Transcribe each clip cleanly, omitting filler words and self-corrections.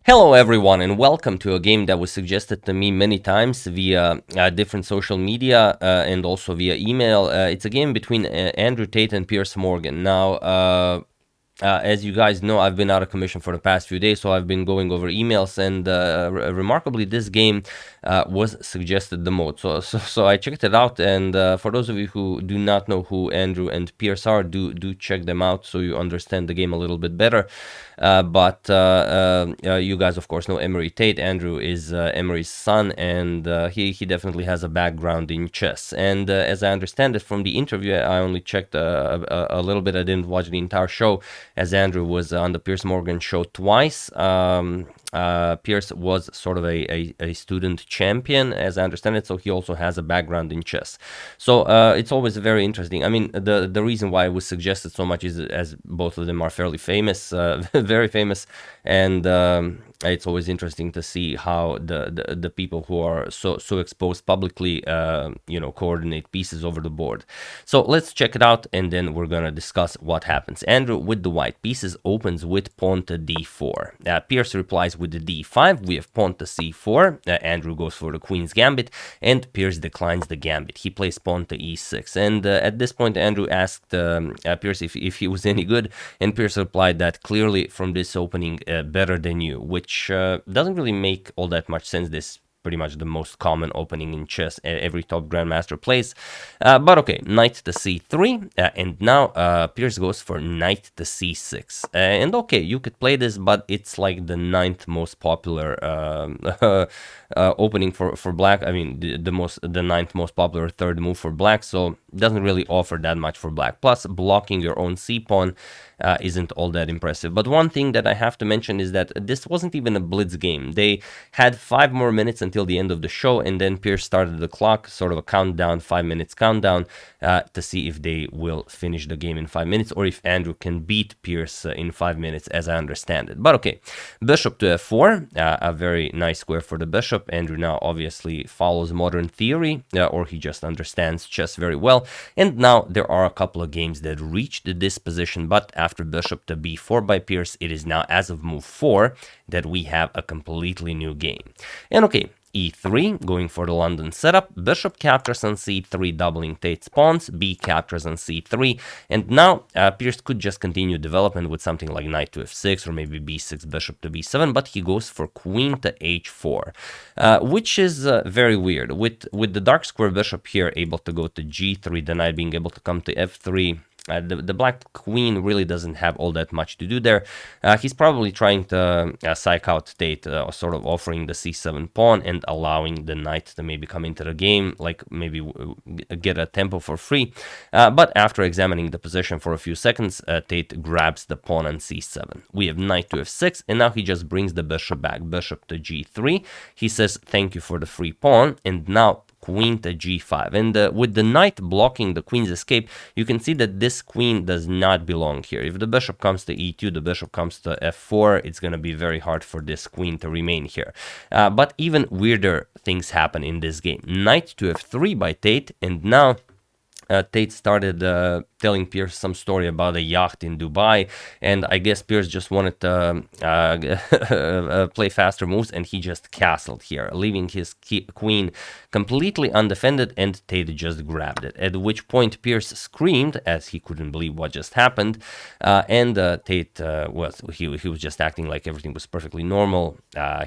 Hello everyone and welcome to a game that was suggested to me many times via different social media and also via email. It's a game between Andrew Tate and Piers Morgan. Now, as you guys know, I've been out of commission for the past few days, so I've been going over emails, and remarkably, this game was suggested the most. So I checked it out, and for those of you who do not know who Andrew and Piers are, do check them out so you understand the game a little bit better. But you guys, of course, know Emery Tate. Andrew is Emery's son, and he definitely has a background in chess. And as I understand it from the interview, I only checked a little bit. I didn't watch the entire show, as Andrew was on the Piers Morgan show twice. Piers was sort of a student champion, as I understand it, so he also has a background in chess. So it's always very interesting. I mean, the reason why it was suggested so much is as both of them are fairly famous, very famous, and it's always interesting to see how the people who are so exposed publicly, coordinate pieces over the board. So let's check it out, and then we're gonna discuss what happens. Andrew with the white pieces opens with pawn to d4. Piers replies with the d5. We have pawn to c4. Andrew goes for the queen's gambit, and Piers declines the gambit. He plays pawn to e6. And at this point, Andrew asked Piers if he was any good, and Piers replied that clearly from this opening, better than you, which doesn't really make all that much sense. This pretty much the most common opening in chess every top grandmaster plays. But okay, knight to c3, and now Piers goes for knight to c6. And okay, you could play this, but it's like the ninth most popular opening for black. I mean, the ninth most popular third move for black, so it doesn't really offer that much for black. Plus, blocking your own c-pawn isn't all that impressive. But one thing that I have to mention is that this wasn't even a blitz game. They had 5 more minutes until the end of the show, and then Piers started the clock, sort of a countdown, 5 minutes countdown, to see if they will finish the game in 5 minutes, or if Andrew can beat Piers in 5 minutes, as I understand it. But okay, bishop to f4, a very nice square for the bishop. Andrew now obviously follows modern theory, or he just understands chess very well. And now there are a couple of games that reached this position, but after bishop to b4 by Piers, it is now, as of move 4, that we have a completely new game. And okay, e3, going for the London setup, bishop captures on c3, doubling Tate's pawns, b captures on c3, and now Piers could just continue development with something like knight to f6, or maybe b6, bishop to b7, but he goes for queen to h4, which is very weird. With the dark square bishop here able to go to g3, the knight being able to come to f3, the black queen really doesn't have all that much to do there. He's probably trying to psych out Tate, sort of offering the c7 pawn and allowing the knight to maybe come into the game, like maybe get a tempo for free. But after examining the position for a few seconds, Tate grabs the pawn on c7. We have knight to f6, and now he just brings the bishop back, bishop to g3. He says, thank you for the free pawn, and now queen to g5. And with the knight blocking the queen's escape, you can see that this queen does not belong here. If the bishop comes to e2, the bishop comes to f4, it's going to be very hard for this queen to remain here. But even weirder things happen in this game. Knight to f3 by Tate, and now Tate started telling Piers some story about a yacht in Dubai, and I guess Piers just wanted to play faster moves, and he just castled here, leaving his queen completely undefended, and Tate just grabbed it, at which point Piers screamed, as he couldn't believe what just happened, and Tate he was just acting like everything was perfectly normal.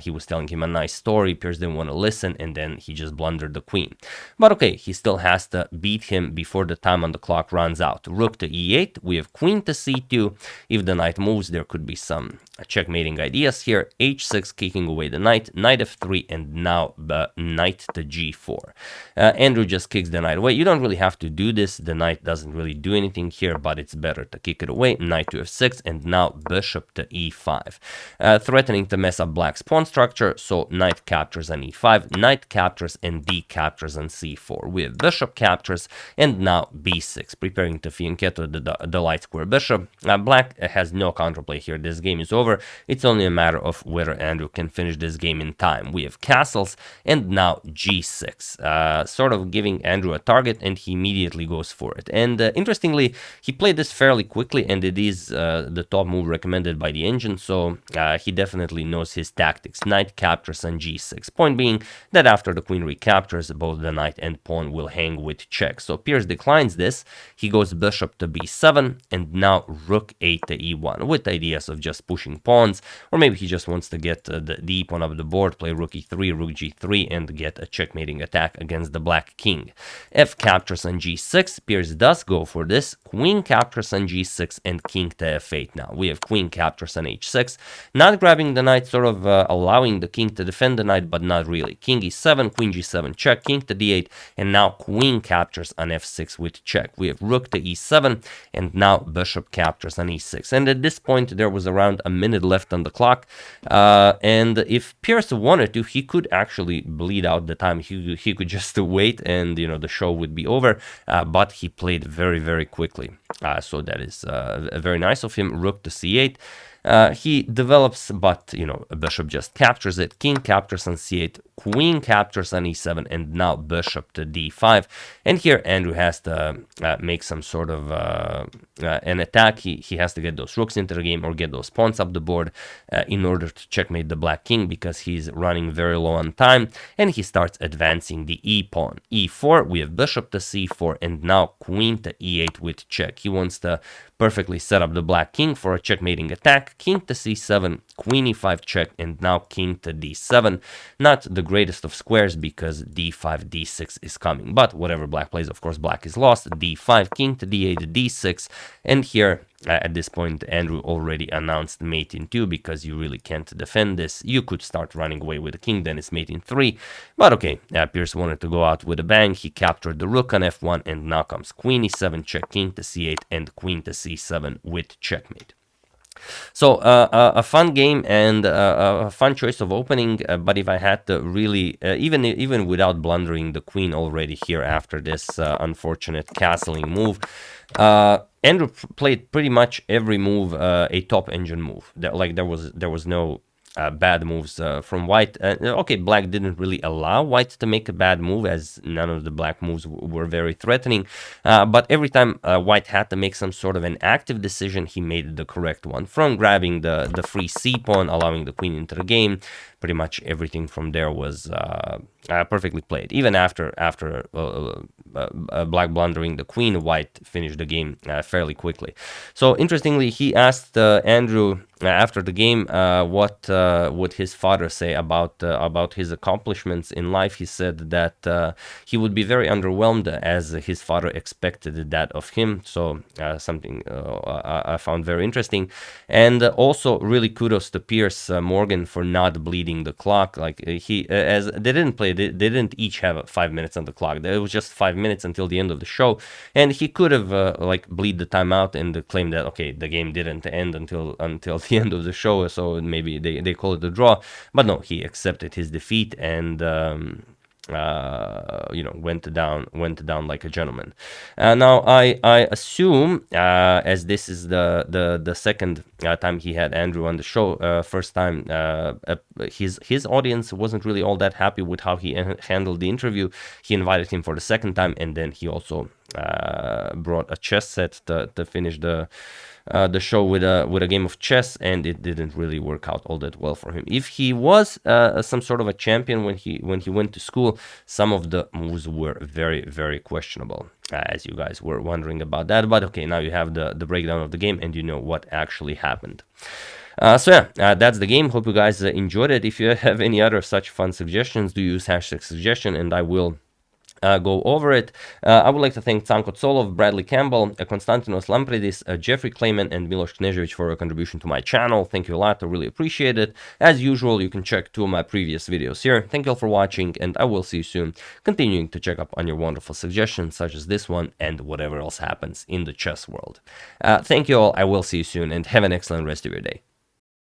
He was telling him a nice story. Piers didn't want to listen, and then he just blundered the queen. But okay, he still has to beat him before the time on the clock runs out. Rook to e8, we have queen to c2. If the knight moves, there could be some checkmating ideas here. h6, kicking away the knight, knight f3, and now knight to g4. Andrew just kicks the knight away. You don't really have to do this. The knight doesn't really do anything here, but it's better to kick it away. Knight to f6, and now bishop to e5. Threatening to mess up black's pawn structure, so knight captures on e5, knight captures, and d captures on c4. We have bishop captures, and now b6, preparing to the fianchetto, the light square bishop. Black has no counterplay here. This game is over. It's only a matter of whether Andrew can finish this game in time. We have castles and now g6, sort of giving Andrew a target, and he immediately goes for it. And interestingly, he played this fairly quickly, and it is the top move recommended by the engine, so he definitely knows his tactics. Knight captures on g6. Point being that after the queen recaptures, both the knight and pawn will hang with check. So Piers declines this. He goes bishop to b7, and now rook 8 to e1, with ideas of just pushing pawns, or maybe he just wants to get the e pawn up the board, play rook e3, rook g3, and get a checkmating attack against the black king. F captures on g6. Piers does go for this. Queen captures on g6, and king to f8. Now we have queen captures on h6, not grabbing the knight, sort of allowing the king to defend the knight, but not really. King e7, queen g7 check, king to d8, and now queen captures on f6 with check. We have rook to e7, and now bishop captures on e6. And at this point, there was around a minute left on the clock, and if Piers wanted to, he could actually bleed out the time. He could just wait, and the show would be over, but he played very, very quickly. So that is very nice of him. Rook to c8. He develops, but a bishop just captures it. King captures on c8, queen captures on e7, and now bishop to d5. And here Andrew has to make some sort of an attack. He has to get those rooks into the game or get those pawns up the board in order to checkmate the black king, because he's running very low on time. And he starts advancing the e pawn. e4, we have bishop to c4, and now queen to e8 with check. He wants to perfectly set up the black king for a checkmating attack. King to c7, queen e5 check, and now king to d7. Not the greatest of squares, because d5, d6 is coming. But whatever black plays, of course, black is lost. d5, king to d8, d6. And here, at this point, Andrew already announced mate in 2, because you really can't defend this. You could start running away with the king, then it's mate in 3. But okay, Piers wanted to go out with a bang. He captured the rook on f1, and now comes queen e7 check, king to c8, and queen to c7 with checkmate. So a fun game and a fun choice of opening, but if I had to really, even without blundering the queen already here after this unfortunate castling move, Andrew played pretty much every move a top engine move. There was no bad moves from white. Okay, black didn't really allow white to make a bad move, as none of the black moves were very threatening, but every time white had to make some sort of an active decision, he made the correct one. From grabbing the free c pawn, allowing the queen into the game, pretty much everything from there was perfectly played. Even after black blundering the queen, white finished the game fairly quickly. So interestingly, he asked Andrew after the game what would his father say about his accomplishments in life. He said that he would be very underwhelmed, as his father expected that of him. So something I found very interesting. And also really kudos to Piers Morgan for not bleeding the clock. Like as they didn't each have 5 minutes on the clock. It was just 5 minutes until the end of the show, and he could have bleed the time out and claim that okay, the game didn't end until the end of the show, so maybe they call it a draw. But no, he accepted his defeat and went down like a gentleman. Now I assume, as this is the second time he had Andrew on the show, first time his audience wasn't really all that happy with how he handled the interview. He invited him for the second time, and then he also brought a chess set to finish the show with a game of chess, and it didn't really work out all that well for him. If he was some sort of a champion when he went to school, some of the moves were very, very questionable, as you guys were wondering about that. But okay, now you have the breakdown of the game, and you know what actually happened. So yeah, that's the game. Hope you guys enjoyed it. If you have any other such fun suggestions, do use #suggestion, and I will go over it. I would like to thank Stanko Tsolov, Bradley Campbell, Konstantinos Lampridis, Jeffrey Klayman, and Miloš Knežević for a contribution to my channel. Thank you a lot. I really appreciate it. As usual, you can check 2 of my previous videos here. Thank you all for watching, and I will see you soon, continuing to check up on your wonderful suggestions, such as this one and whatever else happens in the chess world. Thank you all. I will see you soon, and have an excellent rest of your day.